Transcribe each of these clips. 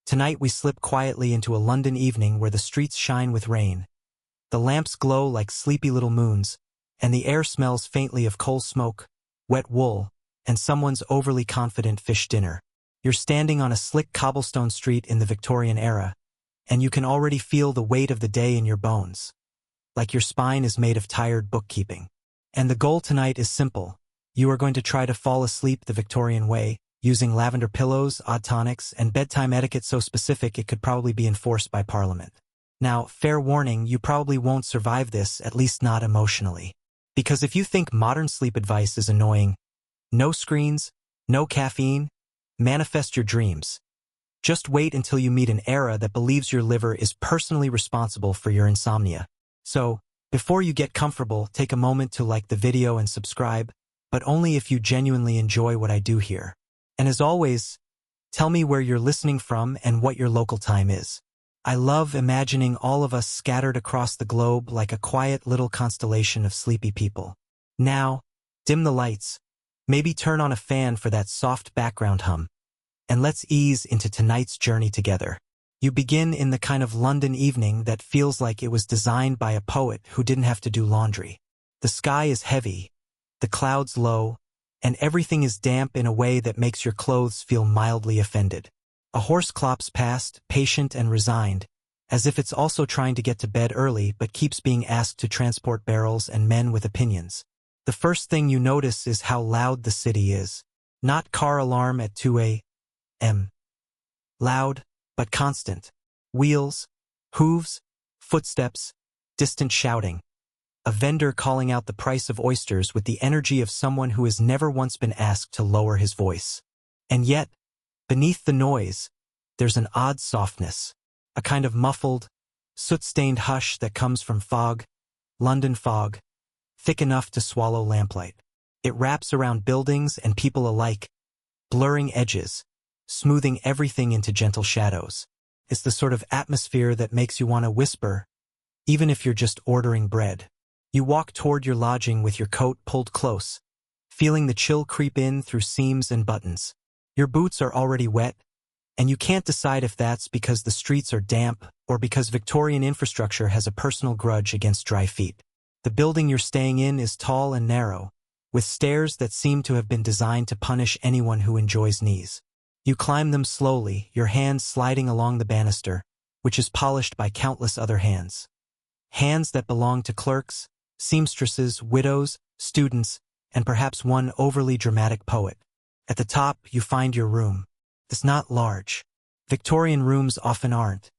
Tonight we slip quietly into a London evening where the streets shine with rain. The lamps glow like sleepy little moons, and the air smells faintly of coal smoke, wet wool, and someone's overly confident fish dinner. You're standing on a slick cobblestone street in the Victorian era, and you can already feel the weight of the day in your bones, like your spine is made of tired bookkeeping. And the goal tonight is simple. You are going to try to fall asleep the Victorian way, using lavender pillows, odd tonics, and bedtime etiquette so specific it could probably be enforced by Parliament. Now, fair warning, you probably won't survive this, at least not emotionally. Because if you think modern sleep advice is annoying, no screens, no caffeine, manifest your dreams. Just wait until you meet an era that believes your liver is personally responsible for your insomnia. So, before you get comfortable, take a moment to like the video and subscribe, but only if you genuinely enjoy what I do here. And as always, tell me where you're listening from and what your local time is. I love imagining all of us scattered across the globe like a quiet little constellation of sleepy people. Now, dim the lights, maybe turn on a fan for that soft background hum, and let's ease into tonight's journey together. You begin in the kind of London evening that feels like it was designed by a poet who didn't have to do laundry. The sky is heavy, the clouds low, and everything is damp in a way that makes your clothes feel mildly offended. A horse clops past, patient and resigned, as if it's also trying to get to bed early but keeps being asked to transport barrels and men with opinions. The first thing you notice is how loud the city is. Not car alarm at 2 a.m. Loud, but constant. Wheels, hooves, footsteps, distant shouting. A vendor calling out the price of oysters with the energy of someone who has never once been asked to lower his voice. And yet, beneath the noise, there's an odd softness, a kind of muffled, soot-stained hush that comes from fog, London fog, thick enough to swallow lamplight. It wraps around buildings and people alike, blurring edges, smoothing everything into gentle shadows. It's the sort of atmosphere that makes you want to whisper, even if you're just ordering bread. You walk toward your lodging with your coat pulled close, feeling the chill creep in through seams and buttons. Your boots are already wet, and you can't decide if that's because the streets are damp or because Victorian infrastructure has a personal grudge against dry feet. The building you're staying in is tall and narrow, with stairs that seem to have been designed to punish anyone who enjoys knees. You climb them slowly, your hands sliding along the banister, which is polished by countless other hands. Hands that belong to clerks, seamstresses, widows, students, and perhaps one overly dramatic poet. At the top, you find your room. It's not large. Victorian rooms often aren't,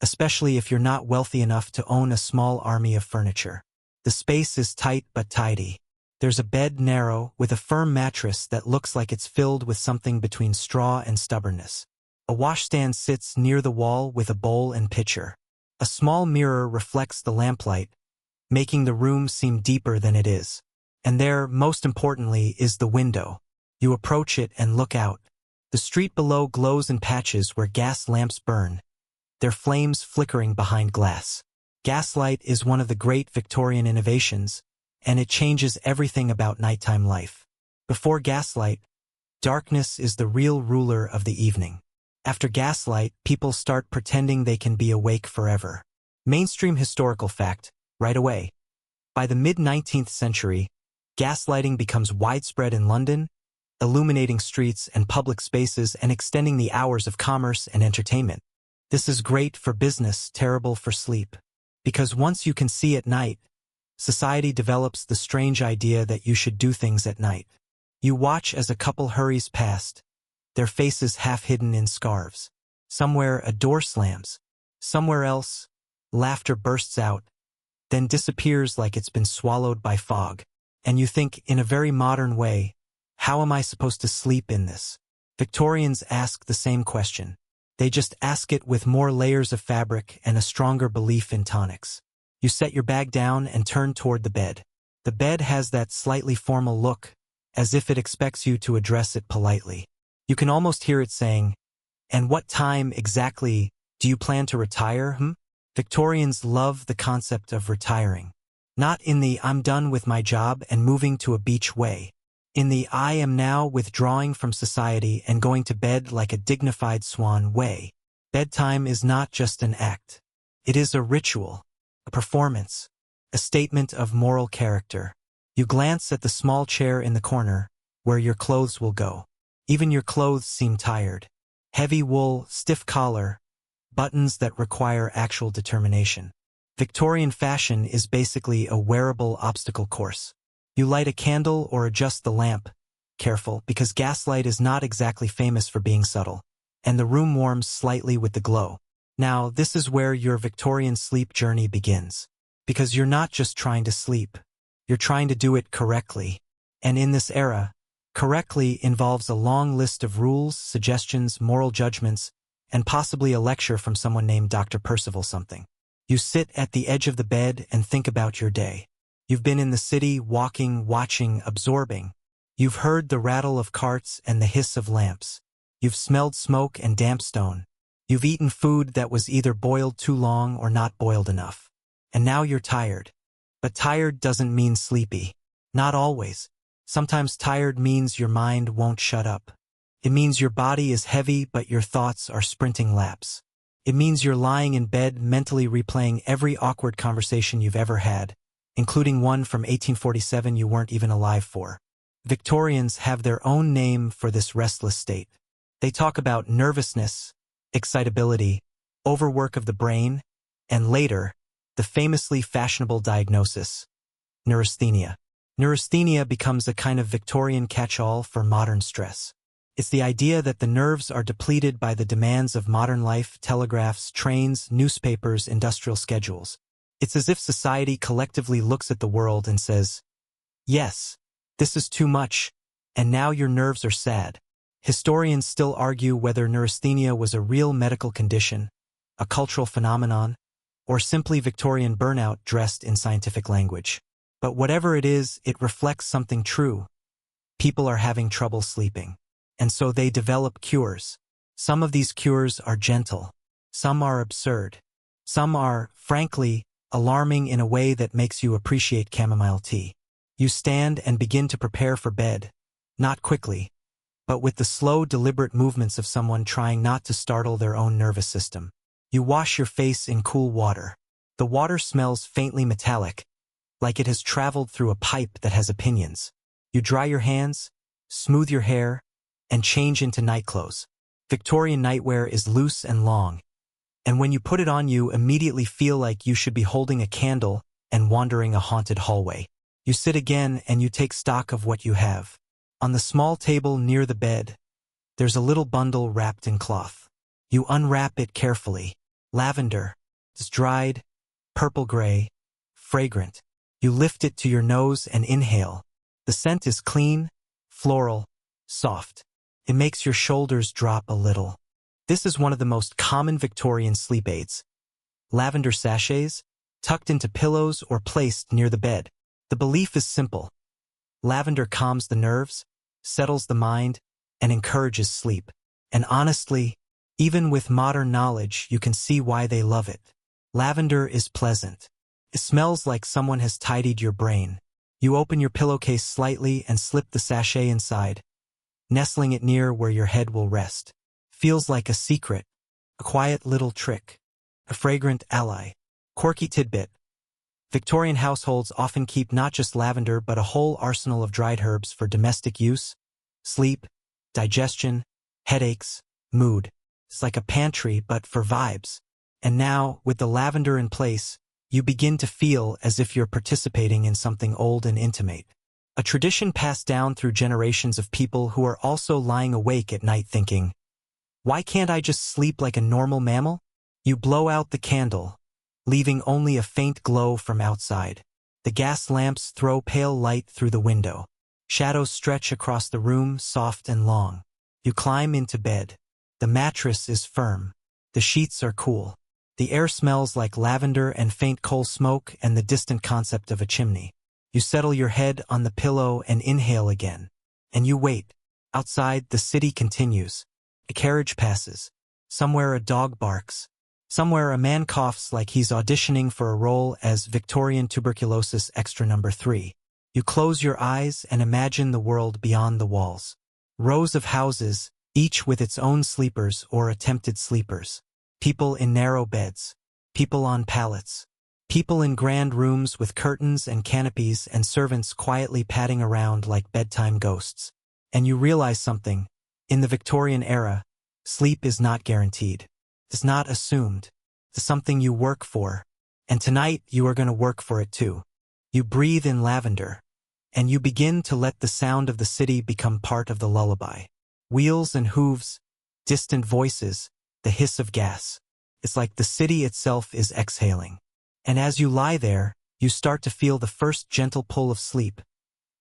especially if you're not wealthy enough to own a small army of furniture. The space is tight but tidy. There's a bed narrow, with a firm mattress that looks like it's filled with something between straw and stubbornness. A washstand sits near the wall with a bowl and pitcher. A small mirror reflects the lamplight, making the room seem deeper than it is. And there, most importantly, is the window. You approach it and look out. The street below glows in patches where gas lamps burn, their flames flickering behind glass. Gaslight is one of the great Victorian innovations, and it changes everything about nighttime life. Before gaslight, darkness is the real ruler of the evening. After gaslight, people start pretending they can be awake forever. Mainstream historical fact, right away. By the mid-19th century, gaslighting becomes widespread in London, illuminating streets and public spaces and extending the hours of commerce and entertainment. This is great for business, terrible for sleep. Because once you can see at night, society develops the strange idea that you should do things at night. You watch as a couple hurries past, their faces half hidden in scarves. Somewhere a door slams. Somewhere else, laughter bursts out, then disappears like it's been swallowed by fog. And you think, in a very modern way, how am I supposed to sleep in this? Victorians ask the same question. They just ask it with more layers of fabric and a stronger belief in tonics. You set your bag down and turn toward the bed. The bed has that slightly formal look, as if it expects you to address it politely. You can almost hear it saying, "And what time exactly do you plan to retire, Victorians love the concept of retiring. Not in the "I'm done with my job and moving to a beach" way. In the "I am now withdrawing from society and going to bed like a dignified swan" way. Bedtime is not just an act. It is a ritual, a performance, a statement of moral character. You glance at the small chair in the corner, where your clothes will go. Even your clothes seem tired. Heavy wool, stiff collar, buttons that require actual determination. Victorian fashion is basically a wearable obstacle course. You light a candle or adjust the lamp, careful, because gaslight is not exactly famous for being subtle, and the room warms slightly with the glow. Now, this is where your Victorian sleep journey begins. Because you're not just trying to sleep. You're trying to do it correctly. And in this era, correctly involves a long list of rules, suggestions, moral judgments, and possibly a lecture from someone named Dr. Percival something. You sit at the edge of the bed and think about your day. You've been in the city, walking, watching, absorbing. You've heard the rattle of carts and the hiss of lamps. You've smelled smoke and damp stone. You've eaten food that was either boiled too long or not boiled enough. And now you're tired. But tired doesn't mean sleepy. Not always. Sometimes tired means your mind won't shut up. It means your body is heavy but your thoughts are sprinting laps. It means you're lying in bed mentally replaying every awkward conversation you've ever had, including one from 1847 you weren't even alive for. Victorians have their own name for this restless state. They talk about nervousness, excitability, overwork of the brain, and later, the famously fashionable diagnosis, neurasthenia. Neurasthenia becomes a kind of Victorian catch-all for modern stress. It's the idea that the nerves are depleted by the demands of modern life, telegraphs, trains, newspapers, industrial schedules. It's as if society collectively looks at the world and says, yes, this is too much, and now your nerves are sad. Historians still argue whether neurasthenia was a real medical condition, a cultural phenomenon, or simply Victorian burnout dressed in scientific language. But whatever it is, it reflects something true. People are having trouble sleeping. And so they develop cures. Some of these cures are gentle. Some are absurd. Some are, frankly, alarming in a way that makes you appreciate chamomile tea. You stand and begin to prepare for bed, not quickly, but with the slow, deliberate movements of someone trying not to startle their own nervous system. You wash your face in cool water. The water smells faintly metallic, like it has traveled through a pipe that has opinions. You dry your hands, smooth your hair, and change into nightclothes. Victorian nightwear is loose and long, and when you put it on you immediately feel like you should be holding a candle and wandering a haunted hallway. You sit again and you take stock of what you have. On the small table near the bed, there's a little bundle wrapped in cloth. You unwrap it carefully. Lavender. It's dried, purple-gray, fragrant. You lift it to your nose and inhale. The scent is clean, floral, soft. It makes your shoulders drop a little. This is one of the most common Victorian sleep aids. Lavender sachets, tucked into pillows or placed near the bed. The belief is simple. Lavender calms the nerves, settles the mind, and encourages sleep. And honestly, even with modern knowledge, you can see why they love it. Lavender is pleasant. It smells like someone has tidied your brain. You open your pillowcase slightly and slip the sachet inside, nestling it near where your head will rest. Feels like a secret, a quiet little trick, a fragrant ally. Quirky tidbit. Victorian households often keep not just lavender but a whole arsenal of dried herbs for domestic use, sleep, digestion, headaches, mood. It's like a pantry but for vibes. And now, with the lavender in place, you begin to feel as if you're participating in something old and intimate. A tradition passed down through generations of people who are also lying awake at night thinking, why can't I just sleep like a normal mammal? You blow out the candle, leaving only a faint glow from outside. The gas lamps throw pale light through the window. Shadows stretch across the room, soft and long. You climb into bed. The mattress is firm. The sheets are cool. The air smells like lavender and faint coal smoke and the distant concept of a chimney. You settle your head on the pillow and inhale again. And you wait. Outside, the city continues. A carriage passes. Somewhere a dog barks. Somewhere a man coughs like he's auditioning for a role as Victorian tuberculosis extra number 3. You close your eyes and imagine the world beyond the walls. Rows of houses, each with its own sleepers or attempted sleepers. People in narrow beds. People on pallets. People in grand rooms with curtains and canopies and servants quietly padding around like bedtime ghosts. And you realize something. In the Victorian era, sleep is not guaranteed. It's not assumed. It's something you work for. And tonight you are going to work for it too. You breathe in lavender. And you begin to let the sound of the city become part of the lullaby. Wheels and hooves, distant voices, the hiss of gas. It's like the city itself is exhaling. And as you lie there, you start to feel the first gentle pull of sleep.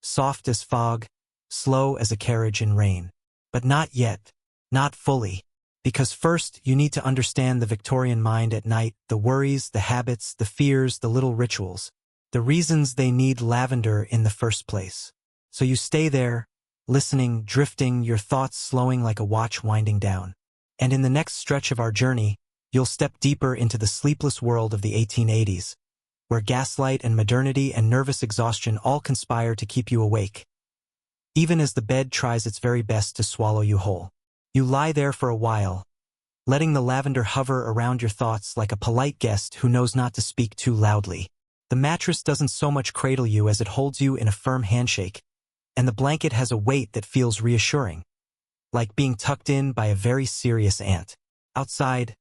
Soft as fog, slow as a carriage in rain. But not yet. Not fully. Because first, you need to understand the Victorian mind at night, the worries, the habits, the fears, the little rituals. The reasons they need lavender in the first place. So you stay there, listening, drifting, your thoughts slowing like a watch winding down. And in the next stretch of our journey, you'll step deeper into the sleepless world of the 1880s, where gaslight and modernity and nervous exhaustion all conspire to keep you awake. Even as the bed tries its very best to swallow you whole. You lie there for a while, letting the lavender hover around your thoughts like a polite guest who knows not to speak too loudly. The mattress doesn't so much cradle you as it holds you in a firm handshake, and the blanket has a weight that feels reassuring, like being tucked in by a very serious aunt. Outside,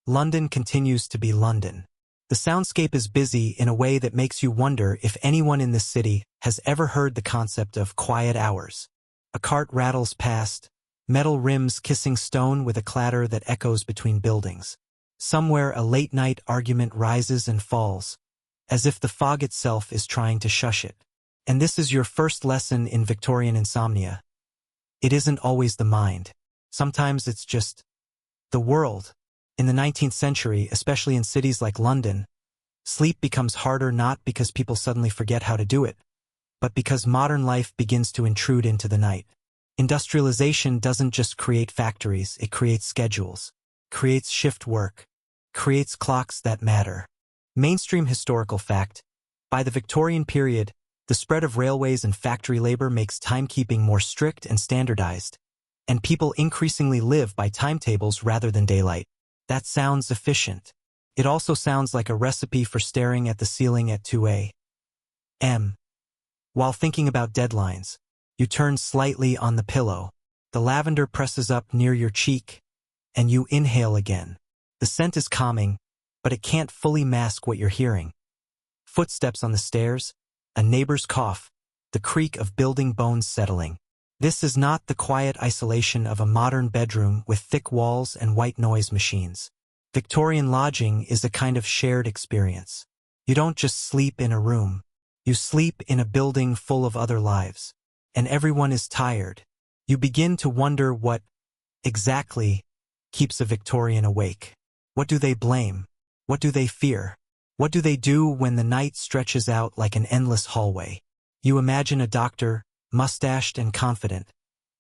London continues to be London. The soundscape is busy in a way that makes you wonder if anyone in this city has ever heard the concept of quiet hours. A cart rattles past, metal rims kissing stone with a clatter that echoes between buildings. Somewhere a late-night argument rises and falls, as if the fog itself is trying to shush it. And this is your first lesson in Victorian insomnia. It isn't always the mind. Sometimes it's just the world. In the 19th century, especially in cities like London, sleep becomes harder not because people suddenly forget how to do it, but because modern life begins to intrude into the night. Industrialization doesn't just create factories, it creates schedules, creates shift work, creates clocks that matter. Mainstream historical fact: by the Victorian period, the spread of railways and factory labor makes timekeeping more strict and standardized, and people increasingly live by timetables rather than daylight. That sounds efficient. It also sounds like a recipe for staring at the ceiling at 2 a.m. While thinking about deadlines, you turn slightly on the pillow. The lavender presses up near your cheek, and you inhale again. The scent is calming, but it can't fully mask what you're hearing. Footsteps on the stairs, a neighbor's cough, the creak of building bones settling. This is not the quiet isolation of a modern bedroom with thick walls and white noise machines. Victorian lodging is a kind of shared experience. You don't just sleep in a room. You sleep in a building full of other lives. And everyone is tired. You begin to wonder what exactly keeps a Victorian awake. What do they blame? What do they fear? What do they do when the night stretches out like an endless hallway? You imagine a doctor, mustached and confident,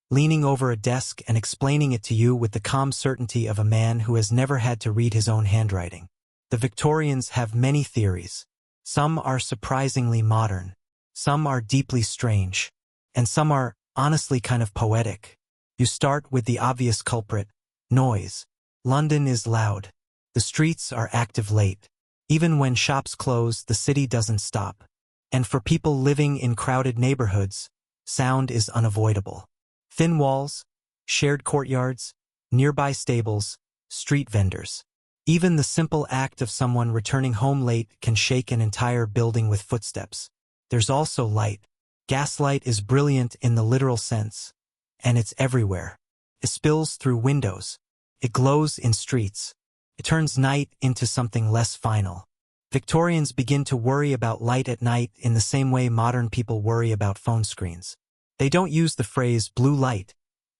leaning over a desk and explaining it to you with the calm certainty of a man who has never had to read his own handwriting. The Victorians have many theories. Some are surprisingly modern. Some are deeply strange. And some are, honestly, kind of poetic. You start with the obvious culprit: noise. London is loud. The streets are active late. Even when shops close, the city doesn't stop. And for people living in crowded neighborhoods, sound is unavoidable. Thin walls, shared courtyards, nearby stables, street vendors. Even the simple act of someone returning home late can shake an entire building with footsteps. There's also light. Gaslight is brilliant in the literal sense, and it's everywhere. It spills through windows. It glows in streets. It turns night into something less final. Victorians begin to worry about light at night in the same way modern people worry about phone screens. They don't use the phrase blue light,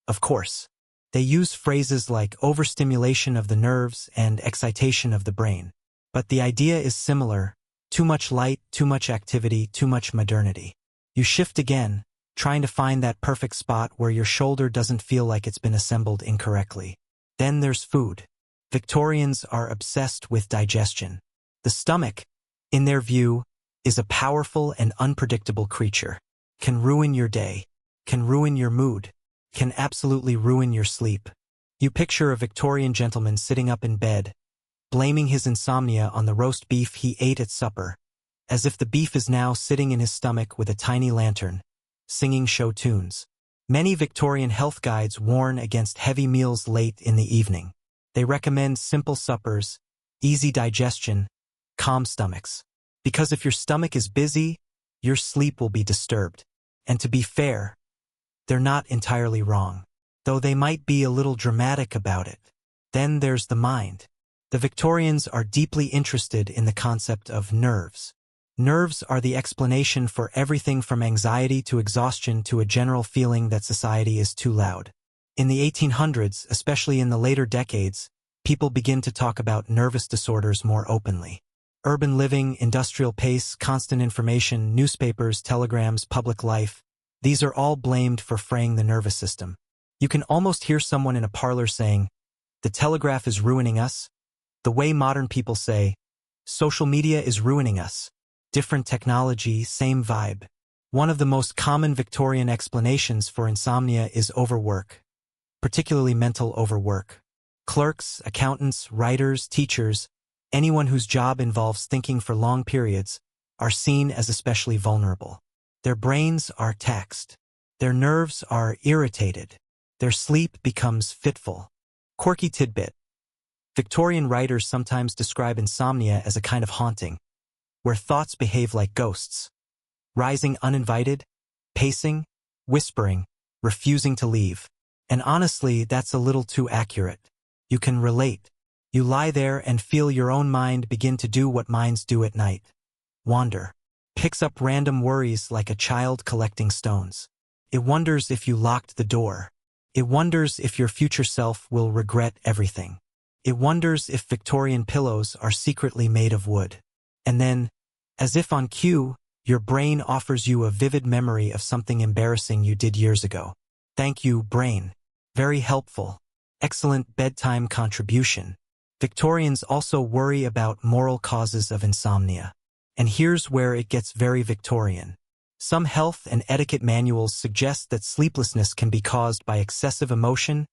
of course. They use phrases like overstimulation of the nerves and excitation of the brain. But the idea is similar: too much light, too much activity, too much modernity. You shift again, trying to find that perfect spot where your shoulder doesn't feel like it's been assembled incorrectly. Then there's food. Victorians are obsessed with digestion. The stomach, in their view, is a powerful and unpredictable creature. Can ruin your day, can ruin your mood, can absolutely ruin your sleep. You picture a Victorian gentleman sitting up in bed, blaming his insomnia on the roast beef he ate at supper, as if the beef is now sitting in his stomach with a tiny lantern, singing show tunes. Many Victorian health guides warn against heavy meals late in the evening. They recommend simple suppers, easy digestion, calm stomachs. Because if your stomach is busy, your sleep will be disturbed. And to be fair, they're not entirely wrong, though they might be a little dramatic about it. Then there's the mind. The Victorians are deeply interested in the concept of nerves. Nerves are the explanation for everything from anxiety to exhaustion to a general feeling that society is too loud. In the 1800s, especially in the later decades, people begin to talk about nervous disorders more openly. Urban living, industrial pace, constant information, newspapers, telegrams, public life, these are all blamed for fraying the nervous system. You can almost hear someone in a parlor saying, "The telegraph is ruining us." The way modern people say, "Social media is ruining us." Different technology, same vibe. One of the most common Victorian explanations for insomnia is overwork, particularly mental overwork. Clerks, accountants, writers, teachers, anyone whose job involves thinking for long periods, are seen as especially vulnerable. Their brains are taxed. Their nerves are irritated. Their sleep becomes fitful. Quirky tidbit. Victorian writers sometimes describe insomnia as a kind of haunting, where thoughts behave like ghosts, rising uninvited, pacing, whispering, refusing to leave. And honestly, that's a little too accurate. You can relate. You lie there and feel your own mind begin to do what minds do at night. Wander. Picks up random worries like a child collecting stones. It wonders if you locked the door. It wonders if your future self will regret everything. It wonders if Victorian pillows are secretly made of wood. And then, as if on cue, your brain offers you a vivid memory of something embarrassing you did years ago. Thank you, brain. Very helpful. Excellent bedtime contribution. Victorians also worry about moral causes of insomnia. And here's where it gets very Victorian. Some health and etiquette manuals suggest that sleeplessness can be caused by excessive emotion,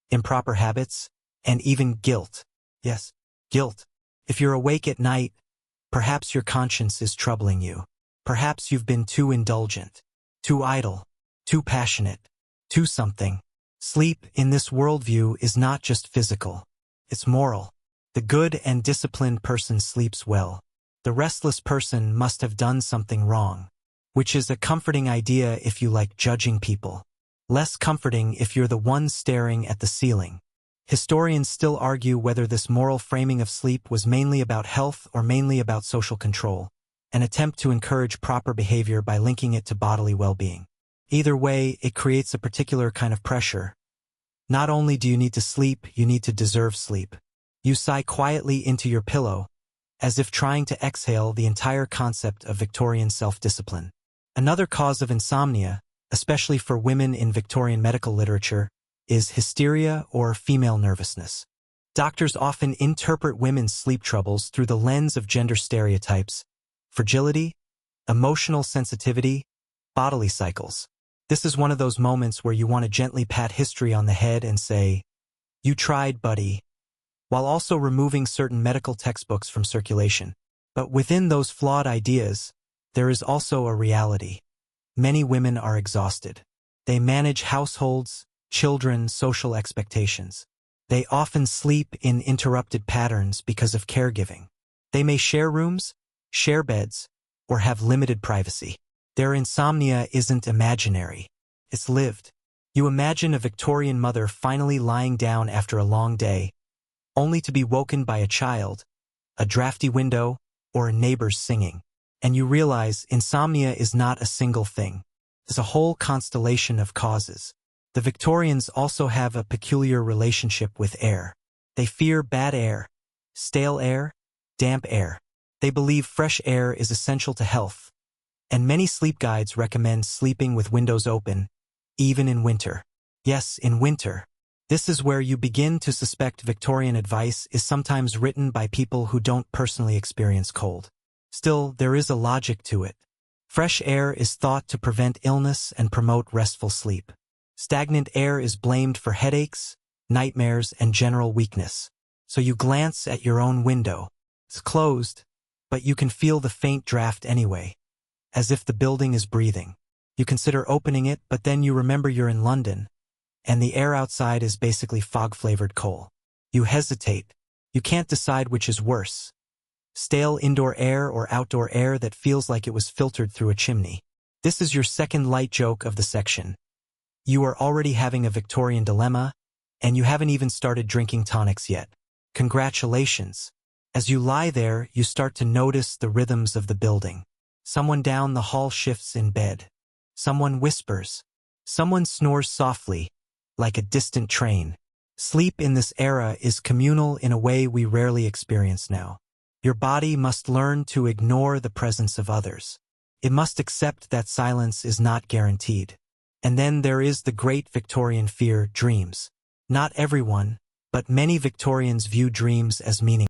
improper habits, and even guilt. Yes, guilt. If you're awake at night, perhaps your conscience is troubling you. Perhaps you've been too indulgent, too idle, too passionate, too something. Sleep, in this worldview, is not just physical. It's moral. The good and disciplined person sleeps well. The restless person must have done something wrong, which is a comforting idea if you like judging people. Less comforting if you're the one staring at the ceiling. Historians still argue whether this moral framing of sleep was mainly about health or mainly about social control, an attempt to encourage proper behavior by linking it to bodily well-being. Either way, it creates a particular kind of pressure. Not only do you need to sleep, you need to deserve sleep. You sigh quietly into your pillow, as if trying to exhale the entire concept of Victorian self-discipline. Another cause of insomnia, especially for women in Victorian medical literature, is hysteria or female nervousness. Doctors often interpret women's sleep troubles through the lens of gender stereotypes, fragility, emotional sensitivity, bodily cycles. This is one of those moments where you want to gently pat history on the head and say, "You tried, buddy," while also removing certain medical textbooks from circulation. But within those flawed ideas, there is also a reality. Many women are exhausted. They manage households, children, social expectations. They often sleep in interrupted patterns because of caregiving. They may share rooms, share beds, or have limited privacy. Their insomnia isn't imaginary. It's lived. You imagine a Victorian mother finally lying down after a long day, only to be woken by a child, a drafty window, or a neighbor's singing. And you realize insomnia is not a single thing. It's a whole constellation of causes. The Victorians also have a peculiar relationship with air. They fear bad air, stale air, damp air. They believe fresh air is essential to health, and many sleep guides recommend sleeping with windows open, even in winter. Yes, in winter. This is where you begin to suspect Victorian advice is sometimes written by people who don't personally experience cold. Still, there is a logic to it. Fresh air is thought to prevent illness and promote restful sleep. Stagnant air is blamed for headaches, nightmares, and general weakness. So you glance at your own window. It's closed, but you can feel the faint draft anyway, as if the building is breathing. You consider opening it, but then you remember you're in London, and the air outside is basically fog-flavored coal. You hesitate. You can't decide which is worse: stale indoor air or outdoor air that feels like it was filtered through a chimney. This is your second light joke of the section. You are already having a Victorian dilemma, and you haven't even started drinking tonics yet. Congratulations. As you lie there, you start to notice the rhythms of the building. Someone down the hall shifts in bed. Someone whispers. Someone snores softly, like a distant train. Sleep in this era is communal in a way we rarely experience now. Your body must learn to ignore the presence of others. It must accept that silence is not guaranteed. And then there is the great Victorian fear: dreams. Not everyone, but many Victorians view dreams as meaningless.